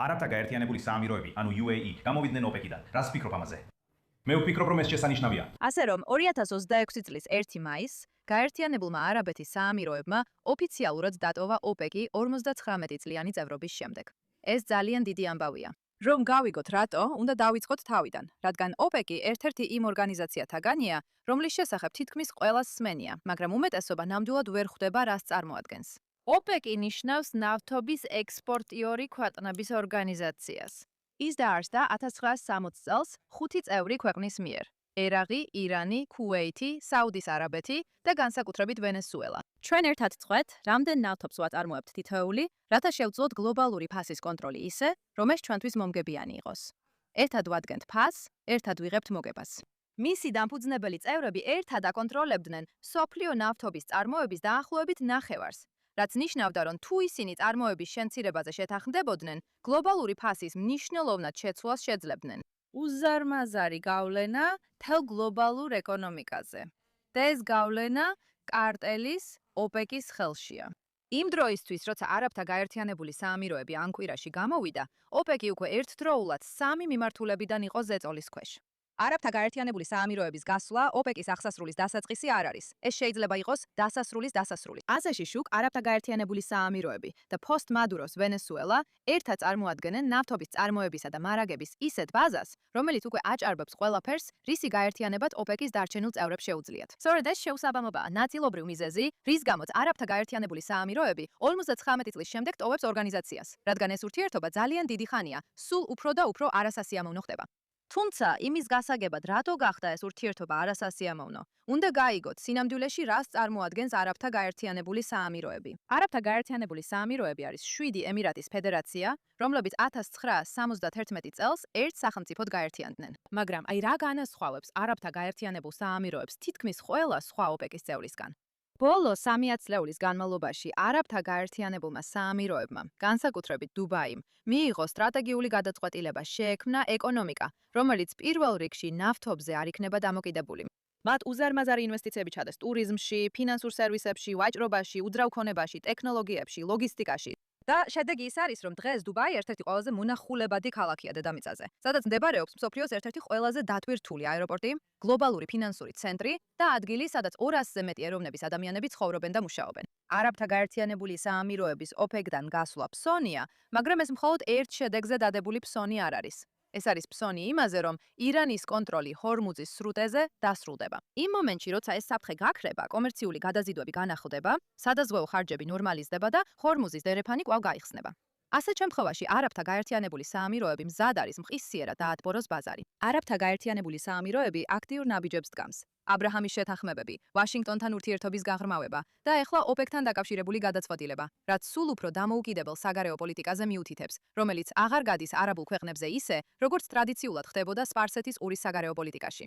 არაბთა გაერთიანებული საამიროები, ანუ UAE, გამოვიდნენ OPEC-დან. რას ფიქრობ ამაზე? მე ვფიქრობ, რომ ეს შესანიშნავია. ასე რომ 2026 წლის 1 მაისს გაერთიანებულმა არაბეთის საამიროებმა ოფიციალურად დატოვა OPEC-ი 59 წლიანი წევრობის შემდეგ. ეს ძალიან დიდი ამბავია. რომ გავიგოთ რატო, უნდა დავიწყოთ თავიდან, რადგან OPEC-ი ერთ-ერთი იმ ორგანიზაციათაგანია, რომლის შესახებ თითქმის ყველას სმენია, მაგრამ უმეტესობა ნამდვილად ვერ ხვდება, რას წარმოადგენს. OPEC-ი ნიშნავს ნავთობის ექსპორტიორი ქვეყნების ორგანიზაციას. ის დაარსდა 1960 წელს 5 წევრი ქვეყნის მიერ: ერაყი, ირანი, ქუვეითი, საუდის არაბეთი და განსაკუთრებით ვენესუელა. ჩვენ ერთად წვეთ, რამდენ ნავთობს ვაწარმოებთ თითოეული, რათა შევძლოთ გლობალური ფასის კონტროლი ისე, რომ ეს ჩვენთვის მომგებიანი იყოს. ერთად ვადგენთ ფასს, ერთად ვიღებთ მოგებას. მისი დამფუძნებელი წევრები ერთად აკონტროლებდნენ მსოფლიო ნავთობის წარმოების დაახლოებით ნახევარს, რაც ნიშნავდა, რომ თუ ისინი წარმოების შემცირებაზე შეთანხმდებოდნენ, გლობალური ფასის მნიშვნელოვნად შეცვლას შეძლებდნენ. უზარმაზარი გავლენა მთელ გლობალურ ეკონომიკაზე. და ეს გავლენა კარტელის OPEC-ის ხელშია. იმ დროისთვის, როცა არაბთა გაერთიანებული საამიროები ამ კვირაში გამოვიდა, OPEC-ი უკვე ერთდროულად 3 მიმართულებიდან იყო ზეწოლის ქვეშ. არაბთა გაერთიანებული საამიროების გასვლა OPEC-ის აღსასრულის დასაწყისი არ არის. ეს შეიძლება იყოს დასასრულის დასასრული. აზიაში შუქ არაბთა გაერთიანებული საამიროები და პოსტ-მადუროს ვენესუელა ერთად წარმოადგენენ ნავთობის წარმოებისა და მარაგების ისეთ ბაზას, რომელიც უკვე აჭარბებს ყველაფერს, რისი გაერთიანებად OPEC-ის დარჩენილ წევრებს შეუძლიათ. სწორედ ეს შეუსაბამობაა ნაწილობრივ მიზეზი, რის გამოც არაბთა გაერთიანებული საამიროები 59 წლის შემდეგ ტოვებს ორგანიზაციას, რადგან ეს ურთიერთობა ძალიან დიდი ხანია, სულ უფრო და უფრო არასასიამოვნო ხდება. თუმცა, იმის გასაგებად, რატო გახდა ეს ურთიერთობა არასასიამოვნო, უნდა გაიგოთ სინამდვილეში რას წარმოადგენს არაბთა გაერთიანებული საამიროები. არაბთა გაერთიანებული საამიროები არის 7 ემირატის ფედერაცია, რომლებიც 1971 წელს ერთ სახელმწიფოდ გაერთიანდნენ. მაგრამ აი რა განასხვავებს არაბთა გაერთიანებულ საამიროებს თითქმის ყველა სხვა OPEC-ის წევრისგან? ბოლო 3 ათწლეულის განმავლობაში არაბთა გაერთიანებულმა საამიროებმა, განსაკუთრებით დუბაიმ, მიიღო სტრატეგიული გადაწყვეტილება შეექმნა ეკონომიკა, რომელიც პირველ რიგში ნავთობზე არ იქნება დამოკიდებული. მათ უზარმაზარი ინვესტიციები ჩადეს ტურიზმში, ფინანსურ სერვისებში, ვაჭრობაში, უძრავქონებაში, ტექნოლოგიებში, ლოგისტიკაში. და შედეგი ის არის, რომ დღეს დუბაი ერთ-ერთი ყველაზე მონახულებადი ქალაქია დედამიწაზე, სადაც მდებარეობს მსოფლიოს ერთ-ერთი ყველაზე დატვირთული აეროპორტი, გლობალური ფინანსური ცენტრი და ადგილი, სადაც 200-ზე მეტი ეროვნების ადამიანები ცხოვრობენ და მუშაობენ. არაბთა გაერთიანებული საამიროების OPEC-დან გასვლა ფსონია, მაგრამ ეს მხოლოდ ერთ შედეგზე დადებული ფსონი არ არის. ეს არის ფსონი იმაზე, რომ ირანის კონტროლი ჰორმუზის სრუტეზე დასრულდება. იმ მომენტში, როცა ეს საფრთხე გაქრება, კომერციული გადაზიდვები განახლდება, სადაზღვეო ხარჯები ნორმალიზდება და ჰორმუზის დერეფანი კვლავ გაიხსნება. ასეთ შემთხვევაში არაბთა გაერთიანებული საამიროები მზად არის მყისიერად დაატბოროს ბაზარი. არაბთა გაერთიანებული საამიროები აქტიურ ნაბიჯებს დგამს. აბრაჰამის შეთანხმებები, ვაშინგტონთან ურთიერთობის გაღრმავება და ეხლა OPEC-თან დაკავშირებული გადაწყვეტილება, რაც სულ უფრო დამოუკიდებელ საგარეო პოლიტიკაზე მიუთითებს, რომელიც აღარ გადის არაბულ ქვეყნებზე ისე, როგორც ტრადიციულად ხდებოდა სპარსეთის ყურის საგარეო პოლიტიკაში.